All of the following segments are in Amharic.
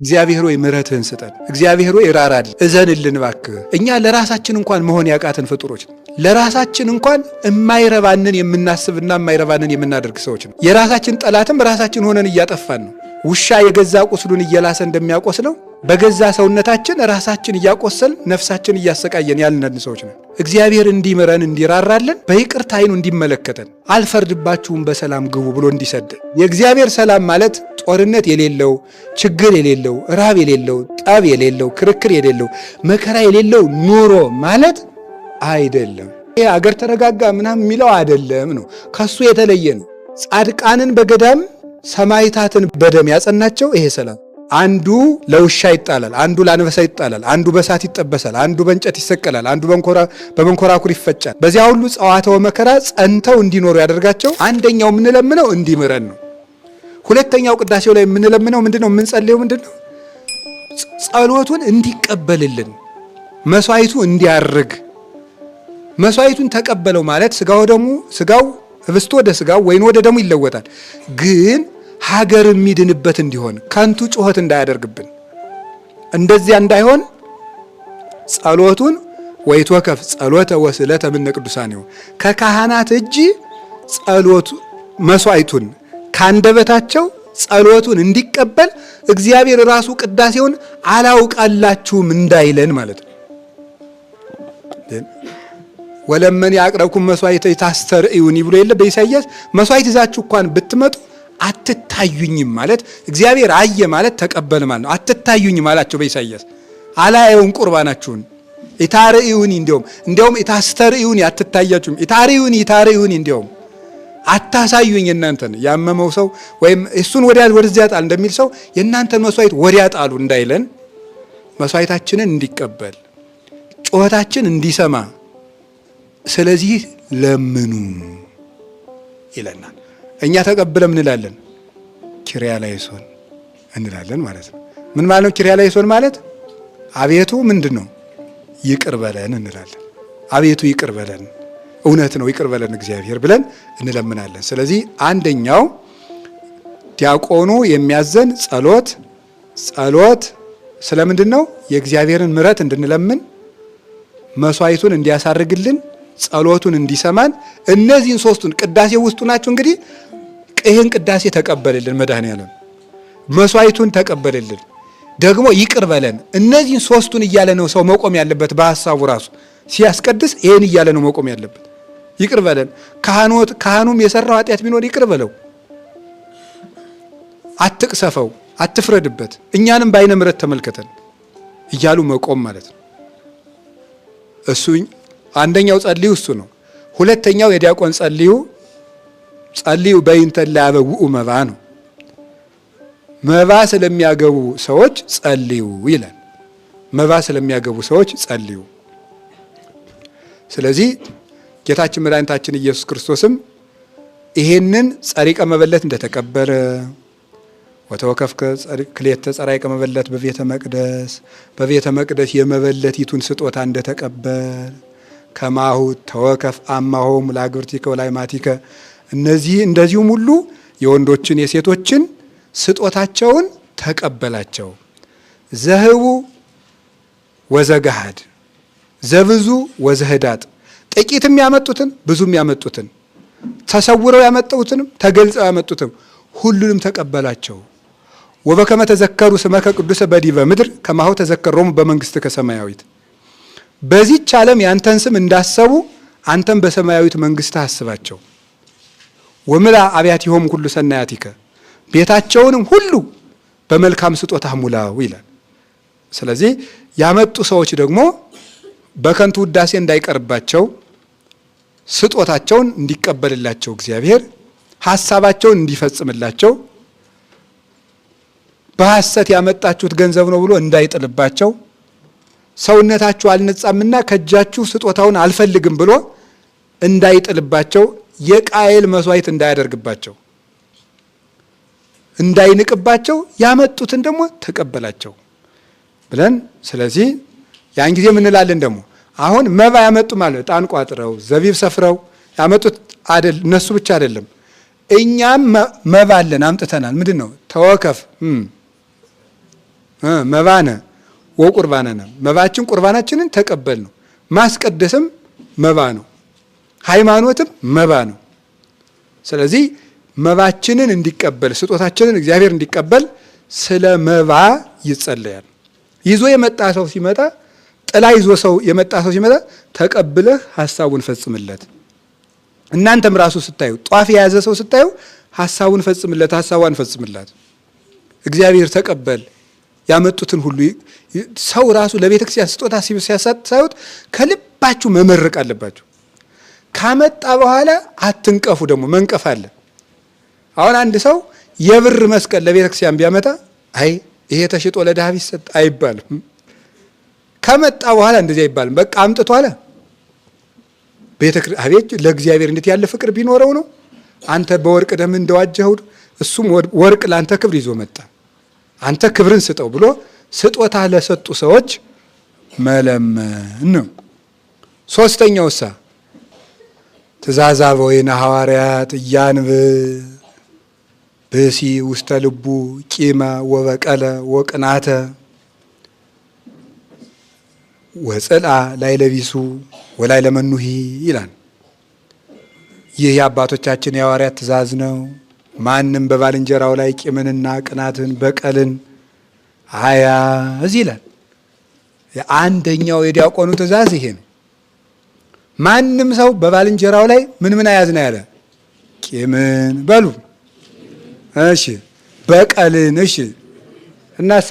እግዚአብሔር ሆይ ምሕረትህን ስጠን፣ እግዚአብሔር ሆይ ራራልን፣ እዘንልን እባክህ። እኛ ለራሳችን እንኳን መሆን ያቃተን ፍጡሮች ነው። ለራሳችን እንኳን የማይረባንን የምናስብና የማይረባንን የምናደርግ ሰዎች ነው። የራሳችን ጠላትም ራሳችን ሆነን እያጠፋን ነው። ውሻ የገዛ ቁስሉን እየላሰ እንደሚያቆስለው በገዛ ሰውነታችን ራሳችን እያቆሰል ነፍሳችን እያሰቃየን ያልነን ሰዎች ነን። እግዚአብሔር እንዲምረን እንዲራራልን በይቅርታ ዓይኑ እንዲመለከተን አልፈርድባችሁም በሰላም ግቡ ብሎ እንዲሰድ የእግዚአብሔር ሰላም ማለት ጦርነት የሌለው ችግር የሌለው ራብ የሌለው ጠብ የሌለው ክርክር የሌለው መከራ የሌለው ኑሮ ማለት አይደለም። ይሄ አገር ተረጋጋ ምናምን የሚለው አይደለም ነው። ከሱ የተለየ ነው። ጻድቃንን በገዳም ሰማዕታትን በደም ያጸናቸው ይሄ ሰላም። አንዱ ለውሻ ይጣላል፣ አንዱ ለአንበሳ ይጣላል፣ አንዱ በእሳት ይጠበሳል፣ አንዱ በእንጨት ይሰቀላል፣ አንዱ በመንኮራኩር ይፈጫል። በዚያ ሁሉ ጸዋትወ መከራ ጸንተው እንዲኖሩ ያደርጋቸው። አንደኛው የምንለምነው እንዲምረን ነው። ሁለተኛው ቅዳሴው ላይ የምንለምነው ምንድነው? የምንጸልየው ምንድነው? ጸሎቱን እንዲቀበልልን፣ መስዋዕቱ እንዲያርግ። መስዋዕቱን ተቀበለው ማለት ስጋው ህብስቱ ወደ ስጋው ወይን ወደ ደሙ ይለወጣል። ግን ሀገር የሚድንበት እንዲሆን ከንቱ ጩኸት እንዳያደርግብን፣ እንደዚያ እንዳይሆን ጸሎቱን ወይትወከፍ ጸሎተ ወስዕለተ እምነ ቅዱሳን ይሁን ከካህናት እጅ ጸሎቱ መስዋዕቱን ካንደበታቸው ጸሎቱን እንዲቀበል እግዚአብሔር ራሱ ቅዳሴውን አላውቃላችሁም እንዳይለን ማለት ነው። ወለመን ያቅረብኩም መስዋዕት ታስተርእዩኒ ብሎ የለ በኢሳይያስ። መስዋዕት ይዛችሁ እንኳን ብትመጡ አትታዩኝም ማለት እግዚአብሔር አየ ማለት ተቀበል ማለት ነው። አትታዩኝም አላቸው በኢሳይያስ። አላየውን ቁርባናችሁን ኢታርእዩኒ እንዲያውም ኢታስተርእዩኒ አትታያችሁም ኢታርእዩኒ እንዲያውም አታሳዩኝ እናንተን ያመመው ሰው ወይም እሱን ወደዚያ ጣል እንደሚል ሰው የእናንተን መስዋዕት ወዲያ ጣሉ እንዳይለን መስዋዕታችንን እንዲቀበል ጩኸታችን እንዲሰማ ስለዚህ ለምኑ ይለናል። እኛ ተቀብለ ምን እንላለን? ኪርያላይሶን እንላለን ማለት ነው። ምን ማለት ነው ኪርያላይሶን ማለት? አቤቱ ምንድን ነው? ይቅር በለን እንላለን። አቤቱ ይቅር በለን፣ እውነት ነው ይቅር በለን እግዚአብሔር ብለን እንለምናለን። ስለዚህ አንደኛው ዲያቆኑ የሚያዘን ጸሎት ስለምንድን ነው? የእግዚአብሔርን ምሕረት እንድንለምን፣ መስዋዕቱን እንዲያሳርግልን፣ ጸሎቱን እንዲሰማን። እነዚህን ሶስቱን ቅዳሴ ውስጡ ናቸው። እንግዲህ ይህን ቅዳሴ ተቀበልልን መድኃኔዓለም፣ መስዋዕቱን ተቀበልልን፣ ደግሞ ይቅር በለን። እነዚህን ሶስቱን እያለ ነው ሰው መቆም ያለበት። በሐሳቡ ራሱ ሲያስቀድስ ይህን እያለ ነው መቆም ያለበት። ይቅር በለን። ካህኑም የሰራው ኃጢአት ቢኖር ይቅር በለው፣ አትቅሰፈው፣ አትፍረድበት፣ እኛንም በዓይነ ምሕረት ተመልከተን እያሉ መቆም ማለት ነው። እሱ አንደኛው ጸልዩ እሱ ነው። ሁለተኛው የዲያቆን ጸልዩ በይንተ ለአበውኡ መባ ነው። መባ ስለሚያገቡ ሰዎች ጸልዩ ይላል። መባ ስለሚያገቡ ሰዎች ጸልዩ። ስለዚህ ጌታችን መድኃኒታችን ኢየሱስ ክርስቶስም ይሄንን ጸሪቀ መበለት እንደተቀበለ ወተወከፍከ ክልኤተ ጸራይቀ መበለት በቤተ መቅደስ የመበለቲቱን ስጦታ እንደተቀበል ከማሁ ተወከፍ አማሆሙ ለአግብርቲከ ወለአይማቲከ እንደዚሁም ሁሉ የወንዶችን የሴቶችን ስጦታቸውን ተቀበላቸው። ዘህቡ ወዘገሃድ ዘብዙ ወዘህዳጥ ጥቂትም ያመጡትን ብዙም ያመጡትን ተሰውረው ያመጡትንም ተገልጸው ያመጡትም ሁሉንም ተቀበላቸው። ወበከመ ተዘከሩ ስመከ ቅዱሰ በዲበ ምድር ከማሁ ተዘከሮሙ በመንግሥትከ ሰማያዊት በዚህች ዓለም ያንተን ስም እንዳሰቡ አንተም በሰማያዊት መንግሥት አስባቸው። ወምላ አብያቲሆሙ ሁሉ ሰናያቲከ ቤታቸውንም ሁሉ በመልካም ስጦታ ሙላው ይላል። ስለዚህ ያመጡ ሰዎች ደግሞ በከንቱ ውዳሴ እንዳይቀርባቸው ስጦታቸውን እንዲቀበልላቸው እግዚአብሔር ሐሳባቸውን እንዲፈጽምላቸው በሐሰት ያመጣችሁት ገንዘብ ነው ብሎ እንዳይጥልባቸው ሰውነታችሁ አልነጻምና ከእጃችሁ ስጦታውን አልፈልግም ብሎ እንዳይጥልባቸው የቃየል መስዋዕት እንዳያደርግባቸው እንዳይንቅባቸው ያመጡትን ደግሞ ተቀበላቸው ብለን ስለዚህ ያን ጊዜ ምን እንላለን ደግሞ አሁን መባ ያመጡ ማለት ዕጣን ቋጥረው ዘቢብ ሰፍረው ያመጡት አይደል? እነሱ ብቻ አይደለም እኛም መባ አለን አምጥተናል። ምንድን ነው ተወከፍ መባነ ወቁርባነነ መባችን ቁርባናችንን ተቀበል ነው። ማስቀደስም መባ ነው። ሃይማኖትም መባ ነው። ስለዚህ መባችንን እንዲቀበል ስጦታችንን እግዚአብሔር እንዲቀበል ስለ መባ ይጸለያል። ይዞ የመጣ ሰው ሲመጣ ጥላ ይዞ ሰው የመጣ ሰው ሲመጣ ተቀብለህ ሐሳቡን ፈጽምለት። እናንተም ራሱ ስታዩ ጧፍ የያዘ ሰው ስታዩ ሐሳቡን ፈጽምለት፣ ሐሳቧን ፈጽምላት። እግዚአብሔር ተቀበል ያመጡትን ሁሉ ሰው ራሱ ለቤተ ክርስቲያን ስጦታ ሲያሳዩት ከልባችሁ መመረቅ አለባችሁ። ካመጣ በኋላ አትንቀፉ። ደግሞ መንቀፍ አለ። አሁን አንድ ሰው የብር መስቀል ለቤተ ክርስቲያን ቢያመጣ አይ ይሄ ተሽጦ ለድሃ ቢሰጥ አይባልም። ከመጣ በኋላ እንደዚህ አይባልም። በቃ አምጥቶ አለ አቤት ለእግዚአብሔር እንዴት ያለ ፍቅር ቢኖረው ነው። አንተ በወርቅ ደም እንደዋጀኸው እሱም ወርቅ ለአንተ ክብር ይዞ መጣ። አንተ ክብርን ስጠው ብሎ ስጦታ ለሰጡ ሰዎች መለመን ነው። ሶስተኛውሳ ትእዛዛ በወይነ ሐዋርያት እያንብ ብእሲ ውስተ ልቡ ቂመ ወበቀለ ወቅናተ ወጽልአ ላይ ለቢሱ ወላይ ለመኑሂ ይላል። ይህ የአባቶቻችን የሐዋርያት ትእዛዝ ነው። ማንም በባልንጀራው ላይ ቂምንና ቅናትን በቀልን አያዝ ይላል። አንደኛው የዲያቆኑ ትእዛዝ ይሄ ነው። ማንም ሰው በባልንጀራው ላይ ምን አያዝ ነው ያለ? ቂምን በሉ እሺ፣ በቀልን እሺ፣ እናሳ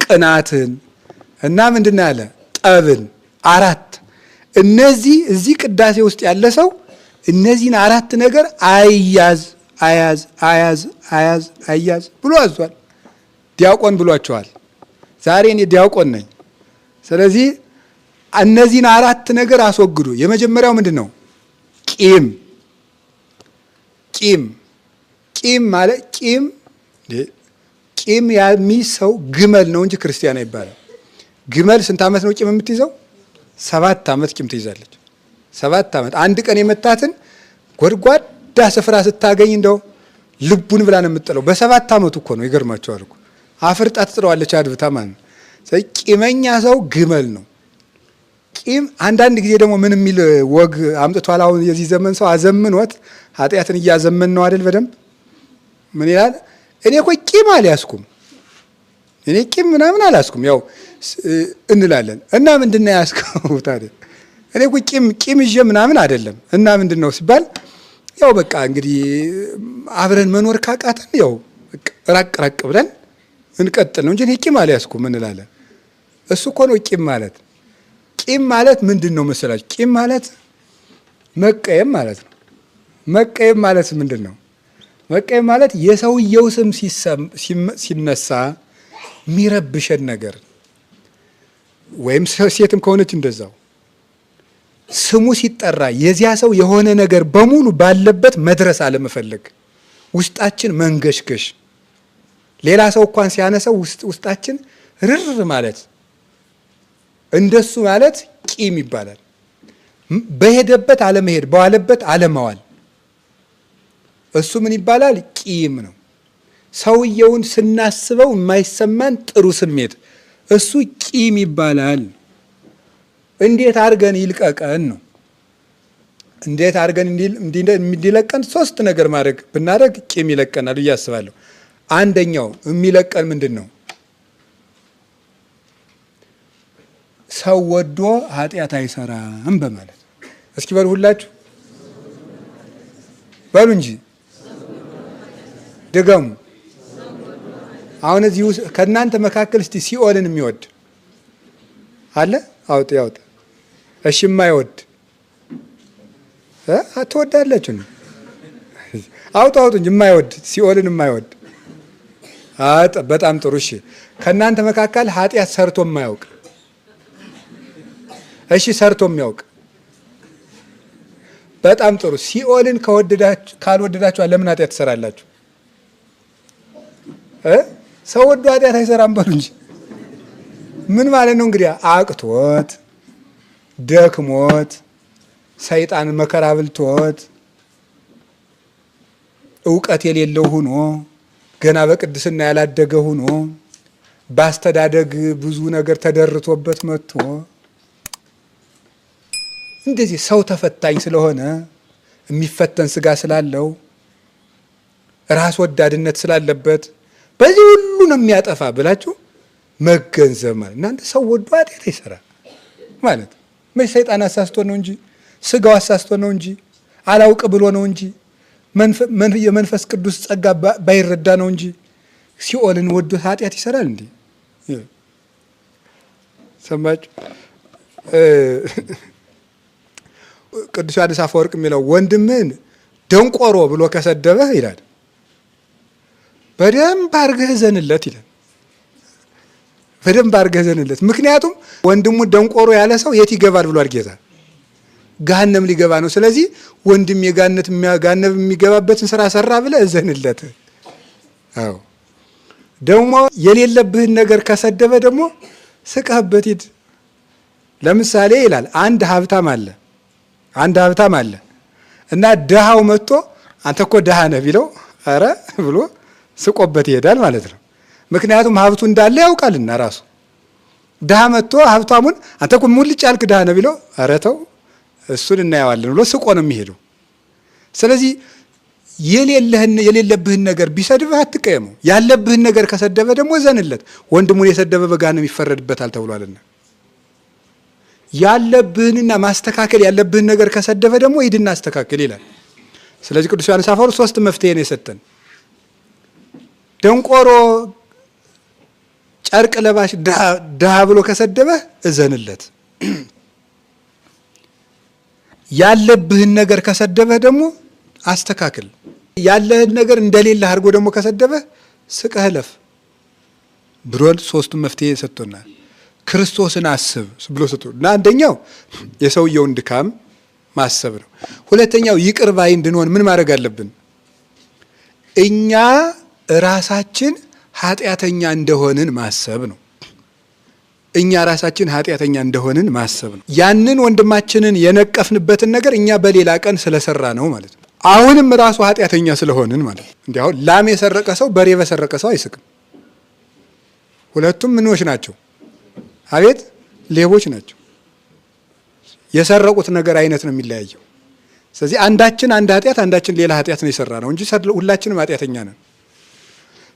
ቅናትን እና ምንድን ያለ ጠብን። አራት እነዚህ እዚህ ቅዳሴ ውስጥ ያለ ሰው እነዚህን አራት ነገር አያዝ አያዝ አያዝ አያዝ አያዝ ብሎ አዟል። ዲያቆን ብሏቸዋል። ዛሬ እኔ ዲያቆን ነኝ። ስለዚህ እነዚህን አራት ነገር አስወግዱ። የመጀመሪያው ምንድን ነው? ቂም። ቂም ቂም ማለት ቂም የሚይዝ ሰው ግመል ነው እንጂ ክርስቲያን አይባልም። ግመል ስንት ዓመት ነው ቂም የምትይዘው? 7 ዓመት ቂም ትይዛለች። 7 ዓመት። አንድ ቀን የመታትን ጎድጓዳ ስፍራ ስታገኝ እንደው ልቡን ብላ ነው የምትጥለው። በ7 ዓመቱ እኮ ነው። ይገርማቸዋል እኮ አፍርጣ ትጥለዋለች አድብታ ማለት ነው። ቂመኛ ሰው ግመል ነው። ቂም አንዳንድ ጊዜ ደግሞ ምን የሚል ወግ አምጥቷል። አሁን የዚህ ዘመን ሰው አዘምኖት ኃጢአትን እያዘመን ነው አይደል? በደንብ ምን ይላል? እኔ እኮ ቂም አልያዝኩም፣ እኔ ቂም ምናምን አልያዝኩም ያው እንላለን። እና ምንድነው ያዝከው ታዲያ? እኔ እኮ ቂም ይዤ ምናምን አይደለም። እና ምንድነው ሲባል ያው በቃ እንግዲህ አብረን መኖር ካቃተን ያው ራቅ ብለን እንቀጥል ነው እንጂ እኔ ቂም አልያዝኩም እንላለን። እሱ እኮ ነው ቂም ማለት። ቂም ማለት ምንድን ነው መሰላችሁ? ቂም ማለት መቀየም ማለት ነው። መቀየም ማለት ምንድን ነው? መቀየም ማለት የሰውየው ስም ሲነሳ የሚረብሸን ነገር ወይም ሴትም ከሆነች እንደዛው ስሙ ሲጠራ የዚያ ሰው የሆነ ነገር በሙሉ ባለበት መድረስ አለመፈለግ፣ ውስጣችን መንገሽገሽ፣ ሌላ ሰው እንኳን ሲያነሳው ውስጣችን ርር ማለት፣ እንደሱ ማለት ቂም ይባላል። በሄደበት አለመሄድ፣ በዋለበት አለመዋል፣ እሱ ምን ይባላል? ቂም ነው። ሰውየውን ስናስበው የማይሰማን ጥሩ ስሜት፣ እሱ ቂም ይባላል። እንዴት አድርገን ይልቀቀን ነው። እንዴት አድርገን እንዲለቀን 3 ነገር ማድረግ ብናደርግ ቂም ይለቀናል ብዬ አስባለሁ። አንደኛው የሚለቀን ምንድን ነው? ሰው ወዶ ኃጢአት አይሰራም በማለት እስኪ በሉ ሁላችሁ በሉ እንጂ ድገሙ። አሁን እዚህ ከእናንተ መካከል እስቲ ሲኦልን የሚወድ አለ? ያውጣ። እሺ የማይወድ አትወዳላችሁ ነው? አውጡ እንጂ የማይወድ ሲኦልን የማይወድ በጣም ጥሩ። እሺ ከእናንተ መካከል ኃጢአት ሰርቶ የማያውቅ እሺ ሰርቶ የሚያውቅ በጣም ጥሩ። ሲኦልን ካልወደዳችሁ ለምን ኃጢአት ትሰራላችሁ? ሰው ወዶ ኃጢአት አይሰራም በሉ እንጂ ምን ማለት ነው? እንግዲህ አቅቶት ደክሞት ሰይጣን መከራ ብልቶት እውቀት የሌለው ሆኖ ገና በቅድስና ያላደገ ሆኖ በአስተዳደግ ብዙ ነገር ተደርቶበት መጥቶ እንደዚህ ሰው ተፈታኝ ስለሆነ የሚፈተን ስጋ ስላለው ራስ ወዳድነት ስላለበት በዚህ ሁሉ ነው የሚያጠፋ ብላችሁ መገንዘብ ማለት እናንተ ሰው ወዶ ኃጢአት ይሰራል ማለት ምን ሰይጣን አሳስቶ ነው እንጂ ስጋው አሳስቶ ነው እንጂ አላውቅ ብሎ ነው እንጂ የመንፈስ ቅዱስ ጸጋ ባይረዳ ነው እንጂ ሲኦልን ወዶ ኃጢአት ይሰራል እንዴ? ሰማችሁ? ቅዱስ ዮሐንስ አፈወርቅ የሚለው ወንድምህን ደንቆሮ ብሎ ከሰደበህ ይላል በደንብ አድርገህ ዘንለት ይላል። በደንብ አድርገህ ዘንለት። ምክንያቱም ወንድሙ ደንቆሮ ያለ ሰው የት ይገባል ብሏል ጌታ? ገሃነም ሊገባ ነው። ስለዚህ ወንድም ገሃነም የሚገባበትን ስራ ሰራ ብለህ እዘንለት። አዎ ደግሞ የሌለብህን ነገር ከሰደበ ደግሞ ስቀህበት ሂድ። ለምሳሌ ይላል አንድ ሀብታም አለ እና ድሃው መጥቶ አንተ እኮ ድሃ ነህ ቢለው ኧረ ብሎ ስቆበት ይሄዳል ማለት ነው። ምክንያቱም ሀብቱ እንዳለ ያውቃልና ራሱ። ድሃ መጥቶ ሀብታሙን አንተ እኮ ሙልጭ ያልክ ድሃ ነህ ቢለው ኧረ ተው እሱን እናየዋለን ብሎ ስቆ ነው የሚሄደው። ስለዚህ የሌለብህን ነገር ቢሰድብህ አትቀየመው። ያለብህን ነገር ከሰደበ ደግሞ ዘንለት። ወንድሙን የሰደበ በገሃነም ይፈረድበታል ተብሏልና ያለብህንና ማስተካከል ያለብህን ነገር ከሰደበ ደግሞ ሂድና አስተካክል ይላል። ስለዚህ ቅዱስ ዮሐንስ አፈወርቅ 3 መፍትሄ ነው የሰጠን። ደንቆሮ ጨርቅ ለባሽ ድሃ ብሎ ከሰደበህ እዘንለት። ያለብህን ነገር ከሰደበህ ደግሞ አስተካክል። ያለህን ነገር እንደሌለ አድርጎ ደግሞ ከሰደበህ ስቀህ እለፍ ብሎን 3 መፍትሄ ሰጥቶናል። ክርስቶስን አስብ ብሎ ሰጥቶ እና አንደኛው የሰውየውን ድካም ማሰብ ነው። ሁለተኛው ይቅር ባይ እንድንሆን ምን ማድረግ አለብን? እኛ ራሳችን ኃጢአተኛ እንደሆንን ማሰብ ነው። እኛ ራሳችን ኃጢአተኛ እንደሆንን ማሰብ ነው። ያንን ወንድማችንን የነቀፍንበትን ነገር እኛ በሌላ ቀን ስለሰራ ነው ማለት ነው። አሁንም ራሱ ኃጢአተኛ ስለሆንን ማለት ነው። እንዲህ አሁን ላም የሰረቀ ሰው በሬ በሰረቀ ሰው አይስቅም። ሁለቱም ምኖች ናቸው? አቤት ሌቦች ናቸው። የሰረቁት ነገር አይነት ነው የሚለያየው። ስለዚህ አንዳችን አንድ ኃጢአት አንዳችን ሌላ ኃጢአት ነው የሰራ ነው እንጂ ሁላችንም ኃጢአተኛ ነን።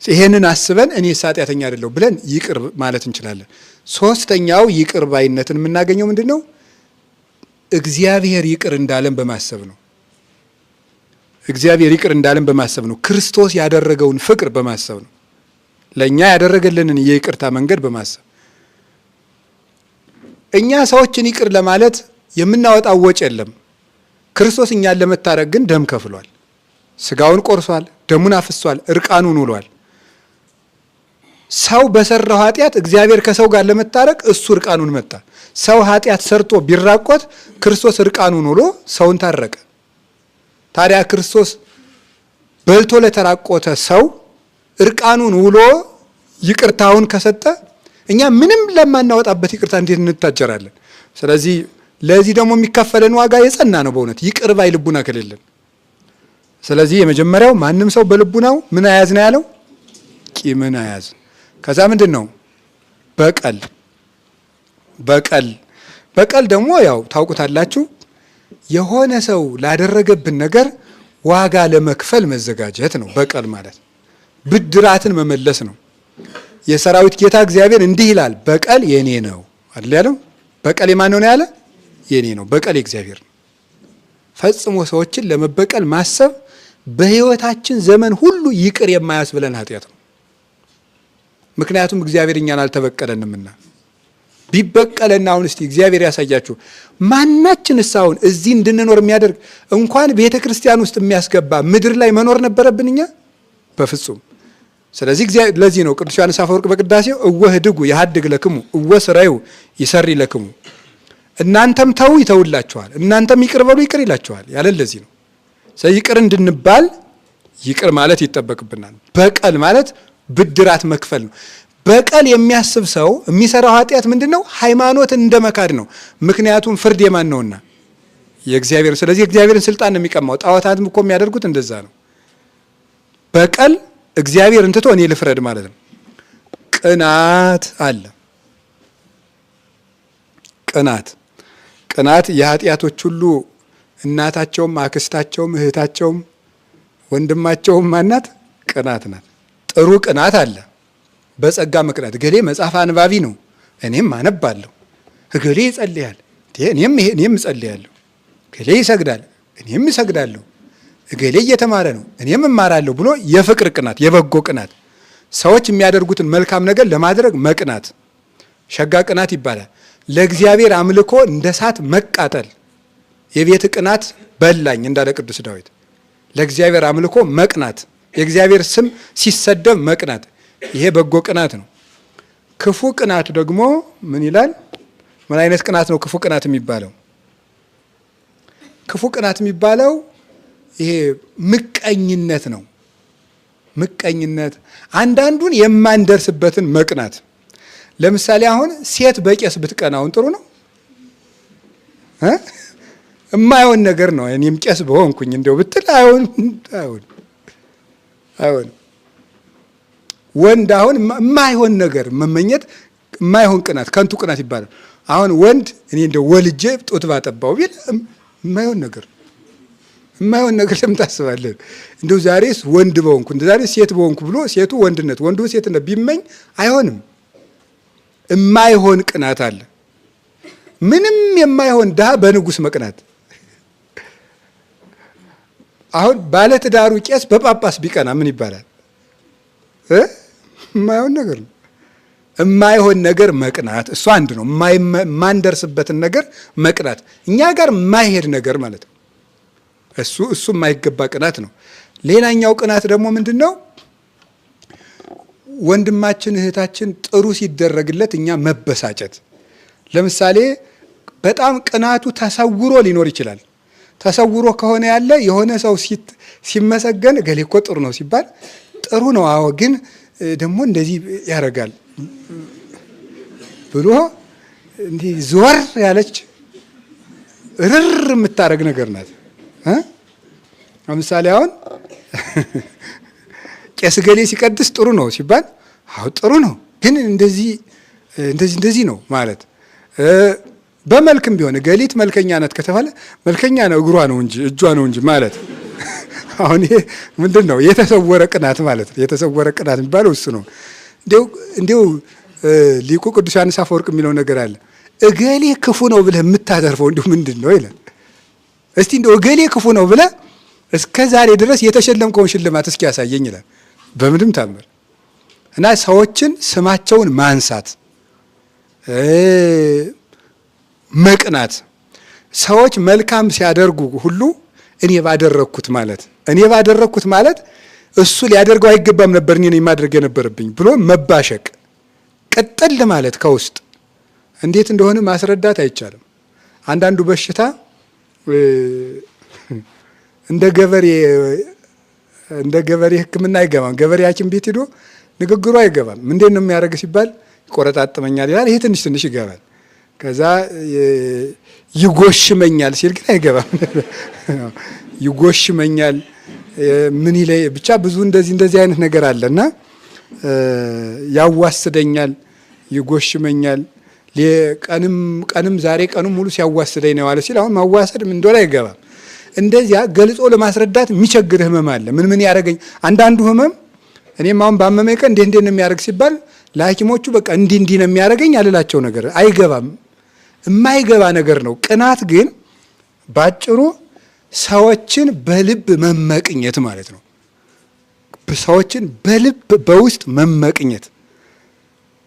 ይሄንን አስበን እኔስ ኃጢአተኛ አይደለሁ ብለን ይቅር ማለት እንችላለን። ሶስተኛው ይቅር ባይነትን የምናገኘው ምንድነው? እግዚአብሔር ይቅር እንዳለን በማሰብ ነው። እግዚአብሔር ይቅር እንዳለን በማሰብ ነው። ክርስቶስ ያደረገውን ፍቅር በማሰብ ነው። ለኛ ያደረገልንን የይቅርታ መንገድ በማሰብ እኛ ሰዎችን ይቅር ለማለት የምናወጣው ወጪ የለም። ክርስቶስ እኛን ለመታረቅ ግን ደም ከፍሏል። ስጋውን ቆርሷል፣ ደሙን አፍሷል፣ እርቃኑን ውሏል። ሰው በሰራው ኃጢአት እግዚአብሔር ከሰው ጋር ለመታረቅ እሱ እርቃኑን መጣ። ሰው ኃጢአት ሰርቶ ቢራቆት ክርስቶስ እርቃኑን ውሎ ሰውን ታረቀ። ታዲያ ክርስቶስ በልቶ ለተራቆተ ሰው እርቃኑን ውሎ ይቅርታውን ከሰጠ እኛ ምንም ለማናወጣበት ይቅርታ እንዴት እንታጀራለን? ስለዚህ ለዚህ ደግሞ የሚከፈለን ዋጋ የጸና ነው በእውነት ይቅር ባይ ልቡና ከሌለን። ስለዚህ የመጀመሪያው ማንም ሰው በልቡናው ምን አያዝ ነው ያለው? ቂምን አያዝ። ከዛ ምንድን ነው? በቀል ደግሞ ያው ታውቁታላችሁ፣ የሆነ ሰው ላደረገብን ነገር ዋጋ ለመክፈል መዘጋጀት ነው። በቀል ማለት ብድራትን መመለስ ነው። የሰራዊት ጌታ እግዚአብሔር እንዲህ ይላል፣ በቀል የኔ ነው አይደል ያለው? በቀል የማን ነው ያለ? የኔ ነው። በቀል የእግዚአብሔር ነው። ፈጽሞ ሰዎችን ለመበቀል ማሰብ በሕይወታችን ዘመን ሁሉ ይቅር የማያስብለን ኃጢአት ነው። ምክንያቱም እግዚአብሔር እኛን አልተበቀለንምና። ቢበቀለና አሁን እስቲ እግዚአብሔር ያሳያችሁ። ማናችንስ አሁን እዚህ እንድንኖር የሚያደርግ እንኳን ቤተ ክርስቲያን ውስጥ የሚያስገባ ምድር ላይ መኖር ነበረብን እኛ? በፍጹም። ስለዚህ ለዚህ ነው ቅዱስ ዮሐንስ አፈወርቅ በቅዳሴው እወህድጉ የሀድግ ለክሙ እወስራዩ ይሰሪ ለክሙ፣ እናንተም ተው ይተውላችኋል፣ እናንተም ይቅር በሉ ይቅር ይላችኋል ያለን ለዚህ ነው። ስለዚህ ይቅር እንድንባል ይቅር ማለት ይጠበቅብናል። በቀል ማለት ብድራት መክፈል ነው። በቀል የሚያስብ ሰው የሚሰራው ኃጢአት ምንድን ነው? ሃይማኖትን እንደ መካድ ነው። ምክንያቱም ፍርድ የማን ነውና? የእግዚአብሔር። ስለዚህ የእግዚአብሔርን ስልጣን ነው የሚቀማው። ጣዖታትም እኮ የሚያደርጉት እንደዛ ነው። በቀል እግዚአብሔርን ትቶ እኔ ልፍረድ ማለት ነው። ቅናት አለ። ቅናት የኃጢአቶች ሁሉ እናታቸውም አክስታቸውም እህታቸውም ወንድማቸውም ማናት? ቅናት ናት። ጥሩ ቅናት አለ። በጸጋ ምክንያት እገሌ መጽሐፍ አንባቢ ነው፣ እኔም አነባለሁ። እገሌ ይጸልያል፣ እኔም እጸልያለሁ። እገሌ ይሰግዳል፣ እኔም እሰግዳለሁ። እገሌ እየተማረ ነው፣ እኔም እማራለሁ ብሎ የፍቅር ቅናት፣ የበጎ ቅናት፣ ሰዎች የሚያደርጉትን መልካም ነገር ለማድረግ መቅናት ሸጋ ቅናት ይባላል። ለእግዚአብሔር አምልኮ እንደ እሳት መቃጠል፣ የቤት ቅናት በላኝ እንዳለ ቅዱስ ዳዊት። ለእግዚአብሔር አምልኮ መቅናት፣ የእግዚአብሔር ስም ሲሰደብ መቅናት፣ ይሄ በጎ ቅናት ነው። ክፉ ቅናት ደግሞ ምን ይላል? ምን አይነት ቅናት ነው ክፉ ቅናት የሚባለው? ክፉ ቅናት የሚባለው ይሄ ምቀኝነት ነው። ምቀኝነት፣ አንዳንዱን የማንደርስበትን መቅናት። ለምሳሌ አሁን ሴት በቄስ ብትቀናውን ጥሩ ነው? የማይሆን ነገር ነው። እኔም ቄስ በሆንኩኝ እንደው ብትል አይሆን። ወንድ አሁን የማይሆን ነገር መመኘት የማይሆን ቅናት፣ ከንቱ ቅናት ይባላል። አሁን ወንድ እኔ እንደው ወልጄ ጡት ባጠባው ቢል የማይሆን ነገር ለምን ታስባለህ? እንደው ዛሬስ ወንድ በሆንኩ ዛሬ ሴት በሆንኩ ብሎ ሴቱ ወንድነት ወንዱ ሴትነት ቢመኝ አይሆንም። የማይሆን ቅናት አለ። ምንም የማይሆን ድሃ በንጉሥ መቅናት። አሁን ባለትዳሩ ቄስ በጳጳስ ቢቀና ምን ይባላል? የማይሆን ነገር ነው። የማይሆን ነገር መቅናት እሱ አንድ ነው። የማንደርስበትን ነገር መቅናት፣ እኛ ጋር የማይሄድ ነገር ማለት ነው። እሱ የማይገባ ቅናት ነው። ሌላኛው ቅናት ደግሞ ምንድን ነው? ወንድማችን እህታችን ጥሩ ሲደረግለት እኛ መበሳጨት። ለምሳሌ በጣም ቅናቱ ተሰውሮ ሊኖር ይችላል። ተሰውሮ ከሆነ ያለ የሆነ ሰው ሲመሰገን እገሌ እኮ ጥሩ ነው ሲባል ጥሩ ነው፣ አዎ ግን ደግሞ እንደዚህ ያደርጋል ብሎ እንዲህ ዞር ያለች ርር የምታደርግ ነገር ናት። ለምሳሌ አሁን ቄስ እገሌ ሲቀድስ ጥሩ ነው ሲባል አዎ ጥሩ ነው ግን እንደዚህ ነው ማለት። በመልክም ቢሆን እገሊት መልከኛ ናት ከተባለ መልከኛ ነው እግሯ ነው እንጂ እጇ ነው እንጂ ማለት። አሁን ይሄ ምንድን ነው? የተሰወረ ቅናት ማለት ነው። የተሰወረ ቅናት የሚባለው እሱ ነው። እንዲሁ ሊቁ ቅዱስ ዮሐንስ አፈወርቅ የሚለው ነገር አለ። እገሌ ክፉ ነው ብለህ የምታተርፈው እንዲሁ ምንድን ነው ይላል። እስቲ እንዲሁ እገሌ ክፉ ነው ብለህ እስከ ዛሬ ድረስ የተሸለምከውን ሽልማት እስኪ ያሳየኝ ይላል። በምንም ታምር እና ሰዎችን ስማቸውን ማንሳት፣ መቅናት፣ ሰዎች መልካም ሲያደርጉ ሁሉ እኔ ባደረግኩት ማለት እሱ ሊያደርገው አይገባም ነበር እኔ ነኝ ማድረግ የነበረብኝ ብሎ መባሸቅ፣ ቅጥል ማለት ከውስጥ እንዴት እንደሆነ ማስረዳት አይቻልም። አንዳንዱ በሽታ እንደ ገበሬ ሕክምና አይገባም። ገበሬ ሐኪም ቤት ሄዶ ንግግሩ አይገባም። እንዴት ነው የሚያደርግ ሲባል ይቆረጣጥመኛል ይላል። ይሄ ትንሽ ይገባል። ከዛ ይጎሽመኛል ሲል ግን አይገባም። ይጎሽመኛል ምን ይለኝ ብቻ ብዙ እንደዚህ አይነት ነገር አለና ያዋስደኛል፣ ይጎሽመኛል። ቀንም ዛሬ ቀኑም ሙሉ ሲያዋስደኝ ነው ያለ ሲል አሁን ማዋሰድ ምን እንደሆነ አይገባም። እንደዚያ ገልጾ ለማስረዳት የሚቸግር ህመም አለ። ምን ያደርገኝ አንዳንዱ ህመም እኔም አሁን ባመመኝ ቀን እንዴት ነው የሚያደርግ ሲባል ለሐኪሞቹ በቃ እንዲህ ነው የሚያደርገኝ አልላቸው ነገር አይገባም። የማይገባ ነገር ነው። ቅናት ግን ባጭሩ ሰዎችን በልብ መመቅኘት ማለት ነው። ሰዎችን በውስጥ መመቅኘት።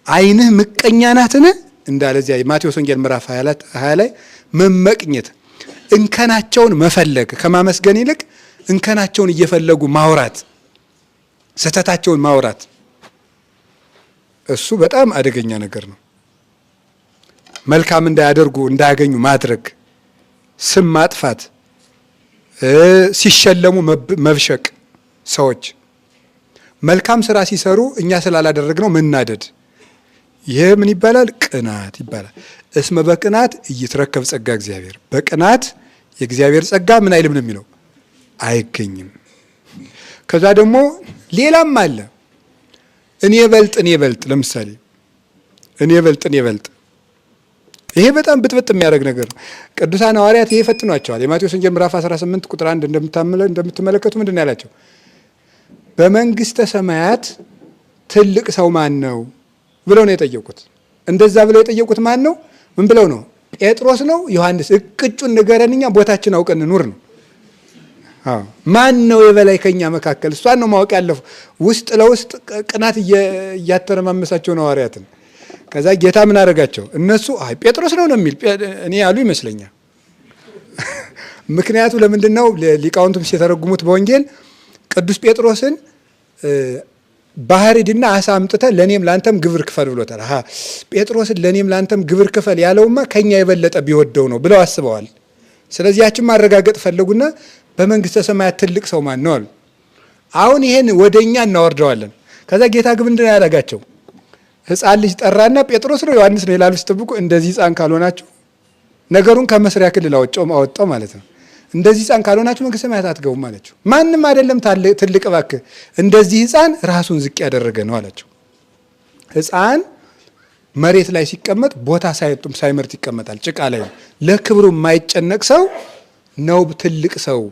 ዓይንህ ምቀኛ ናትን እንዳለ እዚያ የማቴዎስ ወንጌል ምዕራፍ 20 ላይ መመቅኘት፣ እንከናቸውን መፈለግ፣ ከማመስገን ይልቅ እንከናቸውን እየፈለጉ ማውራት፣ ስህተታቸውን ማውራት፣ እሱ በጣም አደገኛ ነገር ነው። መልካም እንዳያገኙ ማድረግ፣ ስም ማጥፋት፣ ሲሸለሙ መብሸቅ፣ ሰዎች መልካም ስራ ሲሰሩ እኛ ስላላደረግነው መናደድ፣ ይሄ ምን ይባላል? ቅናት ይባላል። እስመ በቅናት እይትረከብ ጸጋ እግዚአብሔር፣ በቅናት የእግዚአብሔር ጸጋ ምን አይልም ነው የሚለው አይገኝም። ከዛ ደግሞ ሌላም አለ። እኔ በልጥ ለምሳሌ እኔ በልጥ ይሄ በጣም ብጥብጥ የሚያደርግ ነገር ነው። ቅዱሳን ሐዋርያት ይሄ ፈትኗቸዋል። የማቴዎስ ወንጌል ምዕራፍ 18 ቁጥር 1 እንደምትመለከቱ ምንድን ነው ያላቸው? በመንግስተ ሰማያት ትልቅ ሰው ማን ነው ብለው ነው የጠየቁት። እንደዛ ብለው የጠየቁት ማን ነው? ምን ብለው ነው? ጴጥሮስ ነው? ዮሐንስ? እቅጩን ንገረን፣ እኛ ቦታችን አውቀን ኑር ነው። ማን ነው የበላይ ከኛ መካከል? እሷን ነው ማወቅ ያለፉ። ውስጥ ለውስጥ ቅናት እያተረማመሳቸው ነው ሐዋርያትን። ከዛ ጌታ ምን አደረጋቸው? እነሱ አይ ጴጥሮስ ነው የሚል እኔ ያሉ ይመስለኛል። ምክንያቱ ለምንድን ነው? ሊቃውንቱም ሲተረጉሙት በወንጌል ቅዱስ ጴጥሮስን ባህር ሂድና አሳ አምጥተህ ለእኔም ለአንተም ግብር ክፈል ብሎታል። ጴጥሮስን ለእኔም ለአንተም ግብር ክፈል ያለውማ ከኛ የበለጠ ቢወደው ነው ብለው አስበዋል። ስለዚህ ያችን ማረጋገጥ ፈለጉና በመንግስተ ሰማያት ትልቅ ሰው ማን ነው አሉ። አሁን ይሄን ወደ እኛ እናወርደዋለን። ከዛ ጌታ ግን ምንድን ነው ያደረጋቸው? ሕፃን ልጅ ጠራና ጴጥሮስ ነው ዮሐንስ ነው ይላሉ ሲጠብቁ፣ እንደዚህ ሕፃን ካልሆናችሁ ነገሩን ከመስሪያ ክልል አወጣው ማለት ነው። እንደዚህ ሕፃን ካልሆናችሁ መንግስተ ሰማያት አትገቡም አላቸው። ማንም አይደለም ትልቅ እባክህ፣ እንደዚህ ሕፃን ራሱን ዝቅ ያደረገ ነው አላቸው። ሕፃን መሬት ላይ ሲቀመጥ ቦታ ሳይመርጥ ይቀመጣል፣ ጭቃ ላይ። ለክብሩ የማይጨነቅ ሰው ነው ትልቅ ሰው።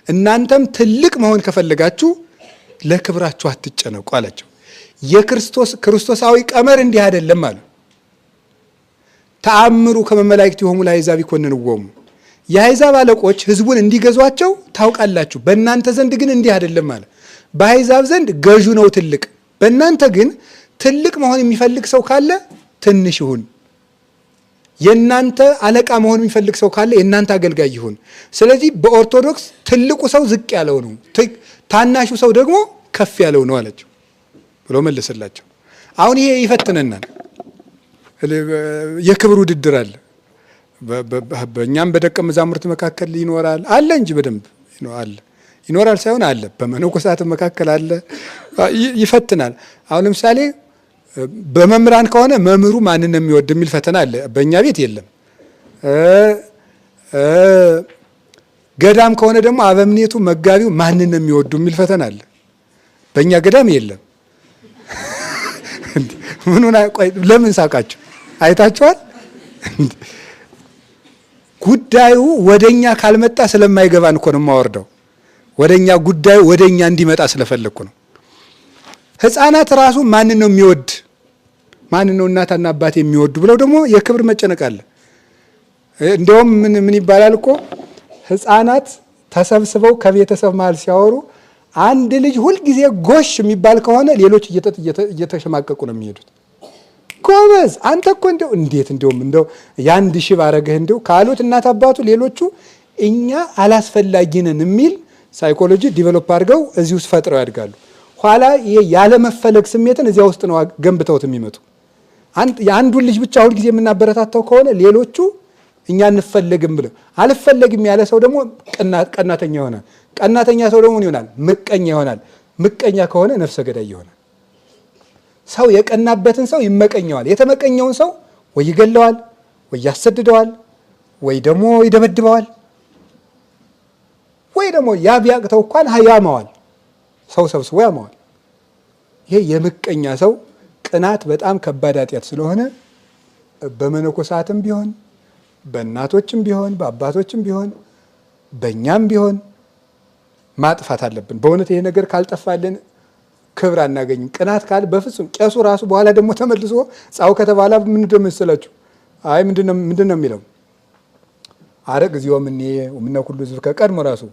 እናንተም ትልቅ መሆን ከፈለጋችሁ ለክብራችሁ አትጨነቁ አላቸው። ክርስቶሳዊ ቀመር እንዲህ አይደለም አሉ። ተአምሩ ከመመላእክት የሆኑ ለአሕዛብ ይኮንንዎሙ፣ የአሕዛብ አለቆች ህዝቡን እንዲገዟቸው ታውቃላችሁ፣ በእናንተ ዘንድ ግን እንዲህ አይደለም አለ። በአሕዛብ ዘንድ ገዡ ነው ትልቅ፣ በእናንተ ግን ትልቅ መሆን የሚፈልግ ሰው ካለ ትንሽ ይሁን። የእናንተ አለቃ መሆን የሚፈልግ ሰው ካለ የእናንተ አገልጋይ ይሁን። ስለዚህ በኦርቶዶክስ ትልቁ ሰው ዝቅ ያለው ነው፣ ታናሹ ሰው ደግሞ ከፍ ያለው ነው አላቸው ብሎ መለሰላቸው። አሁን ይሄ ይፈትነናል። የክብር ውድድር አለ። በእኛም በደቀ መዛሙርት መካከል ይኖራል አለ እንጂ በደንብ አለ። ይኖራል ሳይሆን አለ። በመነኮሳት መካከል አለ። ይፈትናል። አሁን ለምሳሌ በመምህራን ከሆነ መምህሩ ማንን ነው የሚወድ የሚል ፈተና አለ። በእኛ ቤት የለም። ገዳም ከሆነ ደግሞ አበምኔቱ መጋቢው ማንን ነው የሚወዱ የሚል ፈተና አለ። በእኛ ገዳም የለም። ለምን ሳቃችሁ? አይታችኋል? ጉዳዩ ወደኛ ካልመጣ ስለማይገባን እኮ ነው የማወርደው። ወደኛ ጉዳዩ ወደኛ እንዲመጣ ስለፈለግኩ ነው። ሕፃናት ራሱ ማንን ነው የሚወድ? ማንን ነው እናትና አባት የሚወዱ ብለው ደግሞ የክብር መጨነቅ አለ። እንዲያውም ምን ይባላል እኮ ሕፃናት ተሰብስበው ከቤተሰብ መሀል ሲያወሩ አንድ ልጅ ሁልጊዜ ጎሽ የሚባል ከሆነ ሌሎች እየተሸማቀቁ ነው የሚሄዱት። ጎበዝ አንተ እኮ እንደው የአንድ ሺህ ባረገህ እንደው ካሉት እናት አባቱ ሌሎቹ እኛ አላስፈላጊ ነን የሚል ሳይኮሎጂ ዲቨሎፕ አድርገው እዚህ ውስጥ ፈጥረው ያድጋሉ። ኋላ ያለመፈለግ ስሜትን እዚያ ውስጥ ነው ገንብተውት የሚመጡ። የአንዱን ልጅ ብቻ ሁልጊዜ የምናበረታተው ከሆነ ሌሎቹ እኛ እንፈለግም ብለው አልፈለግም ያለ ሰው ደግሞ ቀናተኛ ይሆናል። ቀናተኛ ሰው ደግሞ ይሆናል ምቀኛ ይሆናል። ምቀኛ ከሆነ ነፍሰ ገዳይ ይሆናል። ሰው የቀናበትን ሰው ይመቀኘዋል። የተመቀኘውን ሰው ወይ ይገለዋል፣ ወይ ያሰድደዋል፣ ወይ ደግሞ ይደበድበዋል፣ ወይ ደግሞ ያ ቢያቅተው እንኳን ያማዋል። ሰው ሰብስቦ ያማዋል። ይሄ የምቀኛ ሰው ቅናት በጣም ከባድ ኃጢአት ስለሆነ በመነኮሳትም ቢሆን በእናቶችም ቢሆን በአባቶችም ቢሆን በእኛም ቢሆን ማጥፋት አለብን። በእውነት ይሄ ነገር ካልጠፋልን ክብር አናገኝም። ቅናት ካለ በፍጹም ቄሱ ራሱ በኋላ ደግሞ ተመልሶ ጻው ከተባለ ምን እንደምትሰላችሁ አይ ምንድነው የሚለው አረግ እዚያው ምን ኩሉ ዝብ ከቀድሞ ራሱ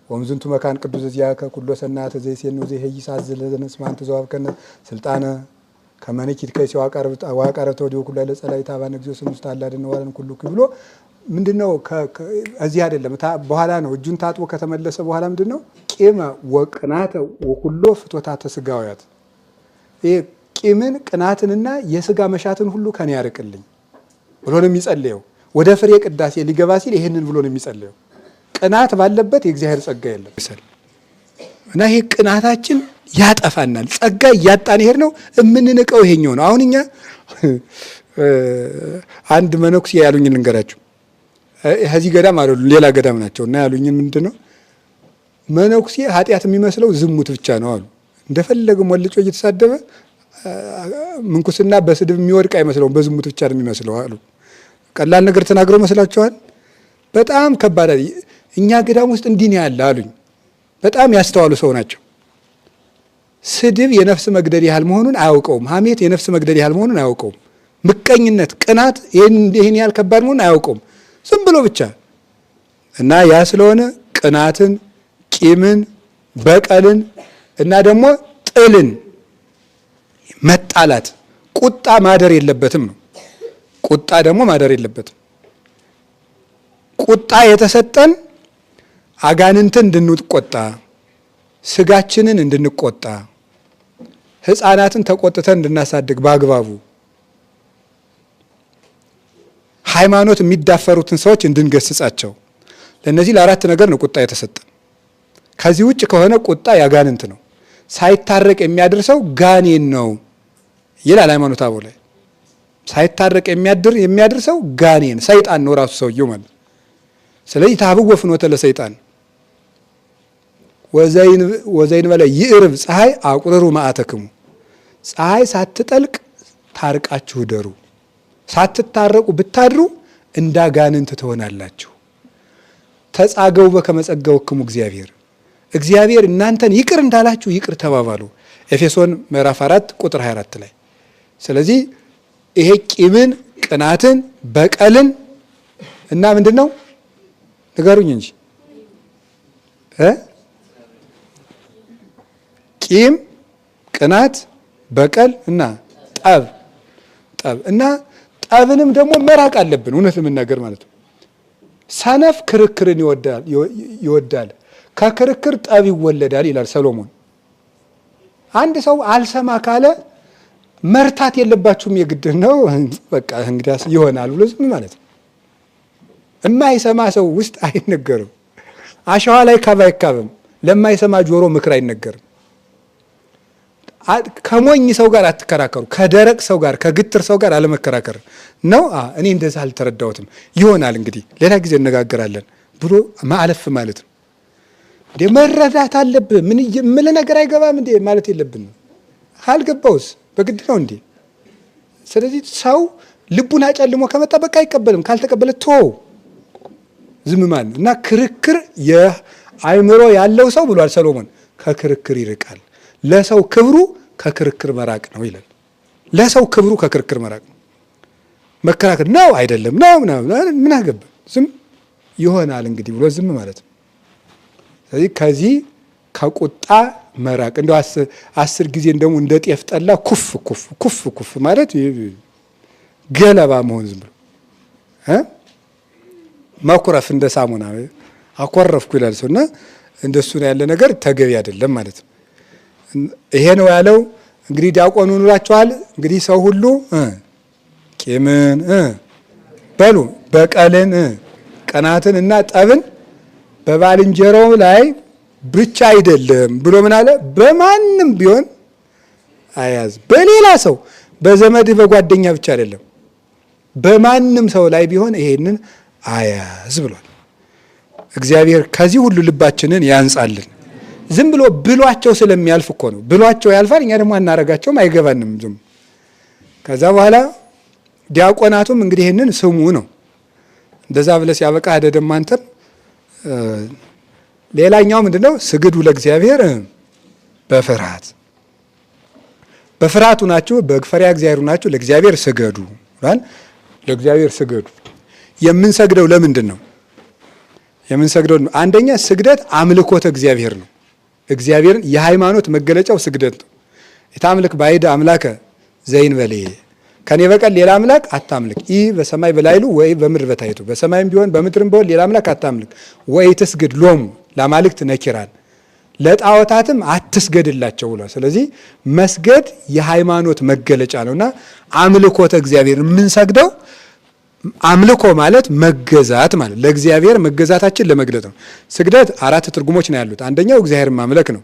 ወምዝንቱ መካን ቅዱስ እዚያ ከኩሉ ሰናተ ዘይሴኑ ዘይይሳዝ ለነስማንት ዘዋብከነ ስልጣነ ከመነኪት ከሲዋ ዋቀረተ ወዲሁ ኩሉ ለጸላይ ታባነ እግዚኦ ስሙስ ታላድነ ዋለን ኩሉ ብሎ ምንድነው እዚህ አይደለም በኋላ ነው እጁን ታጥቦ ከተመለሰ በኋላ ምንድነው ቂመ ወቅናተ ወኩሉ ፍቶታተ ስጋውያት ይሄ ቂምን ቅናትንና የስጋ መሻትን ሁሉ ከኔ ያርቅልኝ ብሎ ነው የሚጸልየው። ወደ ፍሬ ቅዳሴ ሊገባ ሲል ይሄንን ብሎ ነው የሚጸልየው። ቅናት ባለበት የእግዚአብሔር ጸጋ የለም እና ይሄ ቅናታችን ያጠፋናል። ጸጋ እያጣን ሄድ ነው የምንንቀው። ይሄኛው ነው። አሁን እኛ አንድ መነኩሴ ያሉኝ ልንገራችሁ። ከዚህ ገዳም አይደሉ ሌላ ገዳም ናቸው እና ያሉኝ ምንድነው መነኩሴ ኃጢአት የሚመስለው ዝሙት ብቻ ነው አሉ። እንደፈለገ ሞልጮ እየተሳደበ ምንኩስና በስድብ የሚወድቅ አይመስለውም፣ በዝሙት ብቻ ነው የሚመስለው አሉ። ቀላል ነገር ተናግረው መስላችኋል? በጣም ከባድ። እኛ ገዳም ውስጥ እንዲህ ነው ያለ አሉኝ። በጣም ያስተዋሉ ሰው ናቸው። ስድብ የነፍስ መግደል ያህል መሆኑን አያውቀውም። ሐሜት የነፍስ መግደል ያህል መሆኑን አያውቀውም። ምቀኝነት፣ ቅናት ይህን ያህል ከባድ መሆኑን አያውቀውም። ዝም ብሎ ብቻ እና ያ ስለሆነ ቅናትን፣ ቂምን፣ በቀልን እና ደግሞ ጥልን፣ መጣላት፣ ቁጣ ማደር የለበትም ነው። ቁጣ ደግሞ ማደር የለበትም። ቁጣ የተሰጠን አጋንንትን እንድንቆጣ፣ ስጋችንን እንድንቆጣ፣ ሕፃናትን ተቆጥተን እንድናሳድግ በአግባቡ፣ ሃይማኖት የሚዳፈሩትን ሰዎች እንድንገስጻቸው፣ ለእነዚህ ለአራት ነገር ነው ቁጣ የተሰጠን። ከዚህ ውጭ ከሆነ ቁጣ ያጋንንት ነው። ሳይታረቅ የሚያድርሰው ጋኔን ነው ይላል ሃይማኖተ አበው ላይ። ሳይታረቅ የሚያድርሰው ጋኔን ሰይጣን ነው ራሱ ሰውየው ማለት። ስለዚህ ታብወ ፍኖተ ለሰይጣን ወዘይን በለ ይዕርብ ፀሐይ አቁርሩ መዓተክሙ። ፀሐይ ሳትጠልቅ ታርቃችሁ ደሩ። ሳትታረቁ ብታድሩ እንዳጋንንት ትሆናላችሁ። ተጻገው በከመ ጸገወክሙ እግዚአብሔር። እግዚአብሔር እናንተን ይቅር እንዳላችሁ ይቅር ተባባሉ። ኤፌሶን ምዕራፍ 4 ቁጥር 24 ላይ። ስለዚህ ይሄ ቂምን፣ ቅናትን፣ በቀልን እና ምንድን ነው ንገሩኝ እንጂ ቂም፣ ቅናት፣ በቀል እና ጠብ እና ጠብንም ደግሞ መራቅ አለብን። እውነት ለመናገር ማለት ነው። ሰነፍ ክርክርን ይወዳል፣ ከክርክር ጠብ ይወለዳል ይላል ሰሎሞን። አንድ ሰው አልሰማ ካለ መርታት የለባችሁም የግድ ነው። በቃ እንግዲያስ ይሆናል ብሎ ዝም ማለት ነው። የማይሰማ ሰው ውስጥ አይነገርም። አሸዋ ላይ ካብ አይካብም። ለማይሰማ ጆሮ ምክር አይነገርም። ከሞኝ ሰው ጋር አትከራከሩ። ከደረቅ ሰው ጋር ከግትር ሰው ጋር አለመከራከር ነው። እኔ እንደዛ አልተረዳሁትም፣ ይሆናል እንግዲህ ሌላ ጊዜ እነጋገራለን ብሎ ማለፍ ማለት ነው። እንዴ መረዳት አለብህ። ምን ነገር አይገባም እንዴ ማለት የለብንም። ካልገባውስ በግድ ነው እንዴ? ስለዚህ ሰው ልቡን አጨልሞ ከመጣ በቃ አይቀበልም። ካልተቀበለ ተወው ዝም ማለት እና ክርክር የአእምሮ ያለው ሰው ብሏል ሰሎሞን ከክርክር ይርቃል። ለሰው ክብሩ ከክርክር መራቅ ነው ይላል። ለሰው ክብሩ ከክርክር መራቅ ነው። መከራከር ነው አይደለም ነው ምን አገባ ዝም ይሆናል እንግዲህ ብሎ ዝም ማለት ነው። ስለዚህ ከዚህ ከቁጣ መራቅ እንደው 10 ጊዜ እንደውም እንደ ጤፍ ጠላ ኩፍ ማለት ገለባ መሆን ዝም ብሎ ማኩረፍ እንደ ሳሙና አኮረፍኩ ይላል ሰውና እንደሱ ነው ያለ ነገር ተገቢ አይደለም ማለት ነው። ይሄ ነው ያለው። እንግዲህ ዲያቆኑ ኑራቸዋል። እንግዲህ ሰው ሁሉ ቂምን በሉ በቀልን፣ ቅናትን እና ጠብን በባልንጀራው ላይ ብቻ አይደለም ብሎ ምን አለ? በማንም ቢሆን አያዝ። በሌላ ሰው በዘመድህ በጓደኛ ብቻ አይደለም፣ በማንም ሰው ላይ ቢሆን ይሄንን አያዝ ብሏል። እግዚአብሔር ከዚህ ሁሉ ልባችንን ያንጻልን። ዝም ብሎ ብሏቸው ስለሚያልፍ እኮ ነው። ብሏቸው ያልፋል፣ እኛ ደግሞ አናረጋቸውም፣ አይገባንም ዝም። ከዛ በኋላ ዲያቆናቱም እንግዲህ ይህንን ስሙ ነው። እንደዛ ብለህ ሲያበቃ አደደም አንተም። ሌላኛው ምንድነው? ስግዱ ለእግዚአብሔር በፍርሃት በፍርሃቱ ናችሁ፣ በፈሪሃ እግዚአብሔር ናችሁ፣ ለእግዚአብሔር ስገዱ ብሏል። ለእግዚአብሔር ስገዱ። የምንሰግደው ለምንድን ነው? የምንሰግደው አንደኛ ስግደት አምልኮተ እግዚአብሔር ነው። እግዚአብሔርን የሃይማኖት መገለጫው ስግደት ነው። የታምልክ ባዕድ አምላከ ዘይንበሌ፣ ከኔ በቀር ሌላ አምላክ አታምልክ። ኢ በሰማይ በላይሉ ወይ በምድር በታይቱ፣ በሰማይም ቢሆን በምድርም ቢሆን ሌላ አምላክ አታምልክ። ወይ ትስግድ ሎሙ ለአማልክት ነኪራን፣ ለጣዖታትም አትስገድላቸው ብሏል። ስለዚህ መስገድ የሃይማኖት መገለጫ ነውና አምልኮተ እግዚአብሔር የምንሰግደው አምልኮ ማለት መገዛት ማለት ለእግዚአብሔር መገዛታችን ለመግለጥ ነው። ስግደት 4 ትርጉሞች ነው ያሉት። አንደኛው እግዚአብሔር ማምለክ ነው።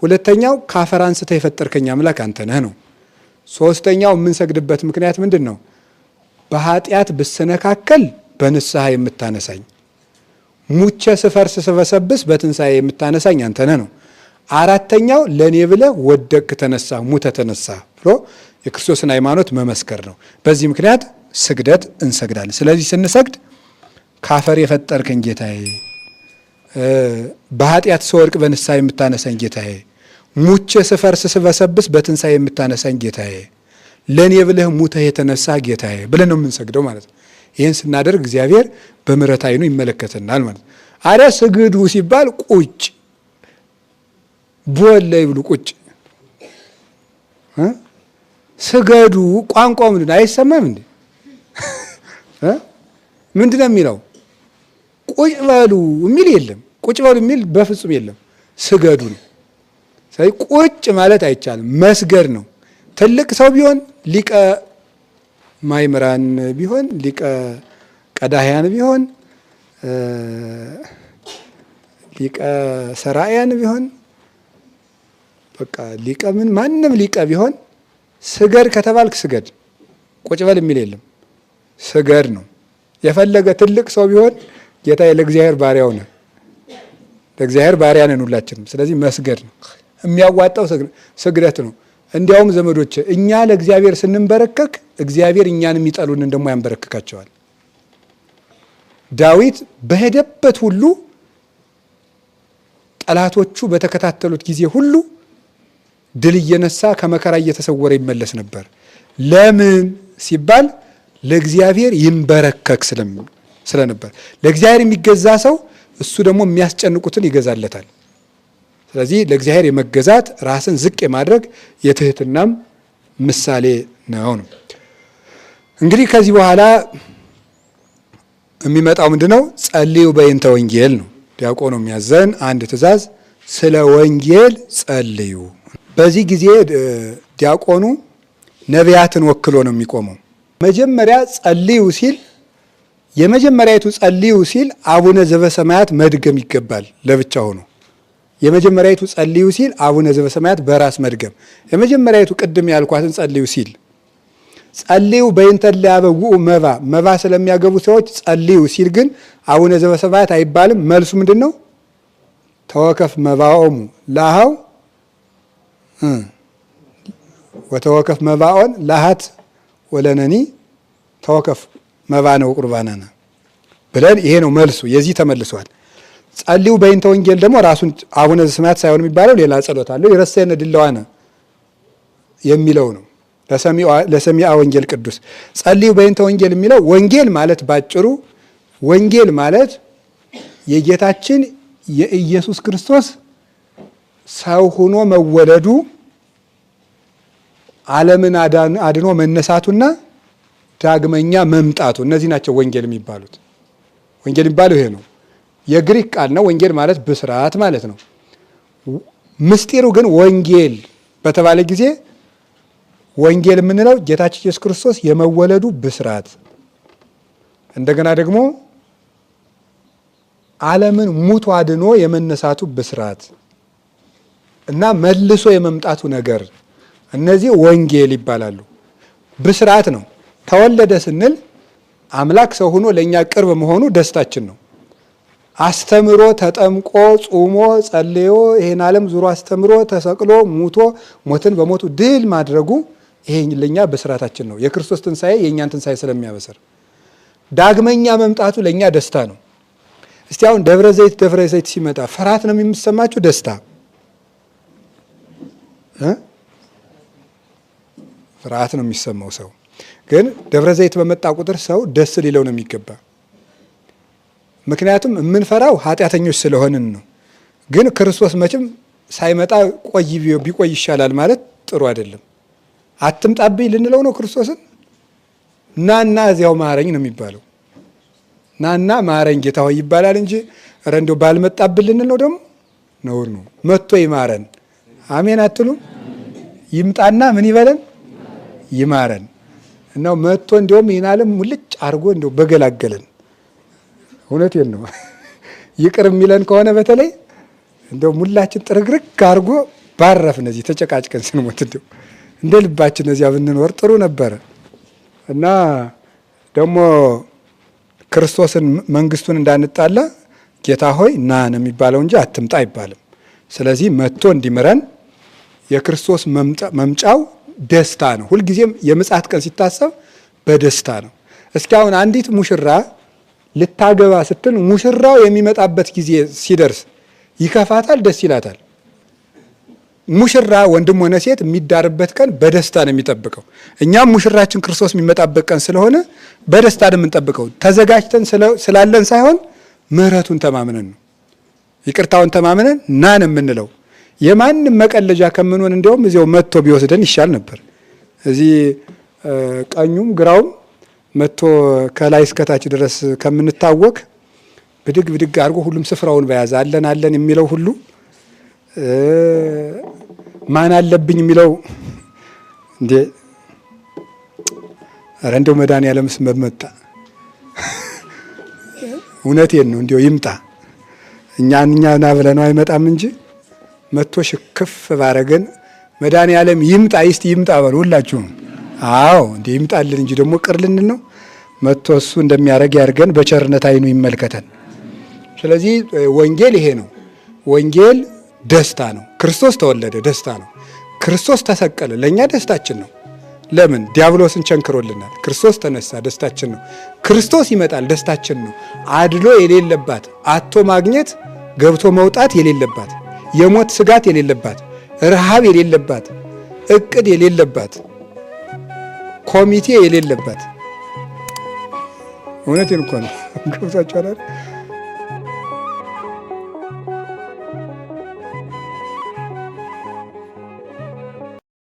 ሁለተኛው ከአፈር አንስተህ የፈጠርከኝ አምላክ አንተ ነህ ነው። ሶስተኛው የምንሰግድበት ምክንያት ምንድን ነው? በኃጢአት ብሰነካከል በንስሐ የምታነሳኝ፣ ሙቼ ስፈርስ ስበሰብስ በትንሣኤ የምታነሳኝ አንተ ነህ ነው። አራተኛው ለኔ ብለህ ወደቅህ ተነሳ ሙተህ ተነሳ ብሎ የክርስቶስን ሃይማኖት መመስከር ነው። በዚህ ምክንያት ስግደት እንሰግዳለን። ስለዚህ ስንሰግድ ካፈር የፈጠርከኝ ጌታዬ፣ በኃጢአት ስወድቅ በንስሐ የምታነሳኝ ጌታዬ፣ ሙቼ ስፈርስ ስበሰብስ በትንሣኤ የምታነሳኝ ጌታዬ፣ ለኔ ብለህ ሙተህ የተነሳ ጌታዬ ብለን ነው የምንሰግደው ማለት ነው። ይህን ስናደርግ እግዚአብሔር በምሕረት ዓይኑ ይመለከተናል ማለት ነው። አረ ስግዱ ሲባል ቁጭ ቦለ ይብሉ ቁጭ ስገዱ ቋንቋው ምንድን አይሰማም እንዴ? ምንድን ነው የሚለው? ቁጭ በሉ የሚል የለም። ቁጭ በሉ የሚል በፍጹም የለም። ስገዱ ነው። ስለዚህ ቁጭ ማለት አይቻልም፣ መስገድ ነው። ትልቅ ሰው ቢሆን ሊቀ ማእምራን ቢሆን ሊቀ ቀዳህያን ቢሆን ሊቀ ሰራያን ቢሆን በቃ ሊቀ ምን ማንም ሊቀ ቢሆን ስገድ ከተባልክ ስገድ፣ ቁጭ በል የሚል የለም። ስገድ ነው። የፈለገ ትልቅ ሰው ቢሆን ጌታዬ ለእግዚአብሔር ባሪያው ነህ፣ ለእግዚአብሔር ባሪያ ነን ሁላችንም። ስለዚህ መስገድ ነው የሚያዋጣው፣ ስግደት ነው። እንዲያውም ዘመዶች እኛ ለእግዚአብሔር ስንንበረከክ እግዚአብሔር እኛን የሚጠሉንን ደግሞ ያንበረክካቸዋል። ዳዊት በሄደበት ሁሉ ጠላቶቹ በተከታተሉት ጊዜ ሁሉ ድል እየነሳ ከመከራ እየተሰወረ ይመለስ ነበር። ለምን ሲባል ለእግዚአብሔር ይንበረከክ ስለነበር። ለእግዚአብሔር የሚገዛ ሰው እሱ ደግሞ የሚያስጨንቁትን ይገዛለታል። ስለዚህ ለእግዚአብሔር የመገዛት ራስን ዝቅ የማድረግ የትህትናም ምሳሌ ነው። እንግዲህ ከዚህ በኋላ የሚመጣው ምንድነው? ጸልዩ በእንተ ወንጌል ነው። ዲያቆኑ የሚያዘን አንድ ትእዛዝ፣ ስለ ወንጌል ጸልዩ። በዚህ ጊዜ ዲያቆኑ ነቢያትን ወክሎ ነው የሚቆመው። መጀመሪያ ጸልዩ ሲል የመጀመሪያይቱ ጸልዩ ሲል አቡነ ዘበሰማያት መድገም ይገባል ለብቻ ሆኖ። የመጀመሪያይቱ ጸልዩ ሲል አቡነ ዘበሰማያት በራስ መድገም። የመጀመሪያይቱ ቅድም ያልኳትን ጸልዩ ሲል ጸልዩ በእንተ ለያበውኡ መባ ስለሚያገቡ ሰዎች ጸልዩ ሲል ግን አቡነ ዘበሰማያት አይባልም። መልሱ ምንድን ነው? ተወከፍ መባኦሙ ላሃው ወተወከፍ መባኦን ላሃት ወለነኒ ተወከፍ መባነ ወቁርባናና ብለን ይሄ ነው መልሱ። የዚህ ተመልሷል። ጸልዩ በእንተ ወንጌል ደግሞ ራሱን አቡነ ዘበሰማያት ሳይሆን የሚባለው ሌላ ጸሎት አለው። ይረሳየነ ድለዋነ የሚለው ነው። ለሰሚዐ ወንጌል ቅዱስ ጸልዩ በእንተ ወንጌል የሚለው ወንጌል ማለት ባጭሩ ወንጌል ማለት የጌታችን የኢየሱስ ክርስቶስ ሰው ሆኖ መወለዱ፣ ዓለምን አድኖ መነሳቱና ዳግመኛ መምጣቱ፣ እነዚህ ናቸው ወንጌል የሚባሉት። ወንጌል የሚባለው ይሄ ነው። የግሪክ ቃል ነው። ወንጌል ማለት ብስራት ማለት ነው። ምስጢሩ ግን ወንጌል በተባለ ጊዜ ወንጌል የምንለው ጌታችን ኢየሱስ ክርስቶስ የመወለዱ ብስራት፣ እንደገና ደግሞ ዓለምን ሙቶ አድኖ የመነሳቱ ብስራት እና መልሶ የመምጣቱ ነገር፣ እነዚህ ወንጌል ይባላሉ። ብስራት ነው። ተወለደ ስንል አምላክ ሰው ሆኖ ለእኛ ቅርብ መሆኑ ደስታችን ነው። አስተምሮ ተጠምቆ ጾሞ ጸልዮ ይሄን ዓለም ዙሮ አስተምሮ ተሰቅሎ ሙቶ ሞትን በሞቱ ድል ማድረጉ ይሄ ለኛ ብስራታችን ነው። የክርስቶስ ትንሣኤ የእኛን ትንሣኤ ስለሚያበስር፣ ዳግመኛ መምጣቱ ለእኛ ደስታ ነው። እስቲ አሁን ደብረ ዘይት ሲመጣ ፍርሃት ነው የሚሰማችሁ? ደስታ ፍርሃት ነው የሚሰማው ሰው። ግን ደብረ ዘይት በመጣ ቁጥር ሰው ደስ ሊለው ነው የሚገባ። ምክንያቱም የምንፈራው ኃጢአተኞች ስለሆንን ነው። ግን ክርስቶስ መቼም ሳይመጣ ቢቆይ ይሻላል ማለት ጥሩ አይደለም። አትምጣብኝ ልንለው ነው ክርስቶስን። ናና እዚያው ማረኝ ነው የሚባለው። ናና ማረኝ ጌታ ሆይ ይባላል እንጂ ኧረ እንደው ባልመጣብን ልንለው ደግሞ ነውር ነው። መጥቶ ይማረን። አሜን አትሉም? ይምጣና ምን ይበለን? ይማረን። እናው መጥቶ እንደውም ይህን ዓለም ሙልጭ አድርጎ እንደው በገላገለን። እውነቴን ነው። ይቅር የሚለን ከሆነ በተለይ እንደው ሙላችን ጥርግርግ አድርጎ ባረፍ። እነዚህ ተጨቃጭቀን ስንሞት እንደው እንደ ልባችን እዚያ ብንኖር ጥሩ ነበረ። እና ደግሞ ክርስቶስን መንግስቱን እንዳንጣላ ጌታ ሆይ ና ነው የሚባለው እንጂ አትምጣ አይባልም። ስለዚህ መጥቶ እንዲምረን የክርስቶስ መምጫው ደስታ ነው። ሁልጊዜም የምጽአት ቀን ሲታሰብ በደስታ ነው። እስኪ አሁን አንዲት ሙሽራ ልታገባ ስትል ሙሽራው የሚመጣበት ጊዜ ሲደርስ ይከፋታል? ደስ ይላታል? ሙሽራ ወንድም ሆነ ሴት የሚዳርበት ቀን በደስታ ነው የሚጠብቀው። እኛም ሙሽራችን ክርስቶስ የሚመጣበት ቀን ስለሆነ በደስታ ነው የምንጠብቀው። ተዘጋጅተን ስላለን ሳይሆን ምሕረቱን ተማምነን ነው፣ ይቅርታውን ተማምነን ናን የምንለው። የማንም መቀለጃ ከምንሆን እንዲያውም እዚያው መጥቶ ቢወስደን ይሻል ነበር። እዚህ ቀኙም ግራውም መጥቶ ከላይ እስከታች ድረስ ከምንታወቅ ብድግ ብድግ አድርጎ ሁሉም ስፍራውን በያዘ አለን የሚለው ሁሉ ማን አለብኝ የሚለው እንዴ! ኧረ እንደው መድኃኒዓለምስ መጣ። እውነቴን ነው። እንዲያው ይምጣ። እኛ ና ብለነው አይመጣም እንጂ መጥቶ ሽክፍ ባረገን መድኃኒዓለም ይምጣ። እስቲ ይምጣ በሉ ሁላችሁም። አዎ እንዴ ይምጣልን እንጂ ደግሞ ቅር ልንል ነው? መጥቶ እሱ እንደሚያደርግ ያድርገን፣ በቸርነት አይኑ ይመልከተን። ስለዚህ ወንጌል ይሄ ነው። ወንጌል ደስታ ነው። ክርስቶስ ተወለደ፣ ደስታ ነው። ክርስቶስ ተሰቀለ፣ ለእኛ ደስታችን ነው። ለምን? ዲያብሎስን ቸንክሮልናል። ክርስቶስ ተነሳ፣ ደስታችን ነው። ክርስቶስ ይመጣል፣ ደስታችን ነው። አድሎ የሌለባት፣ አቶ ማግኘት ገብቶ መውጣት የሌለባት፣ የሞት ስጋት የሌለባት፣ ረሃብ የሌለባት፣ እቅድ የሌለባት፣ ኮሚቴ የሌለባት። እውነቴን እኮ ነው። ገብታችኋል?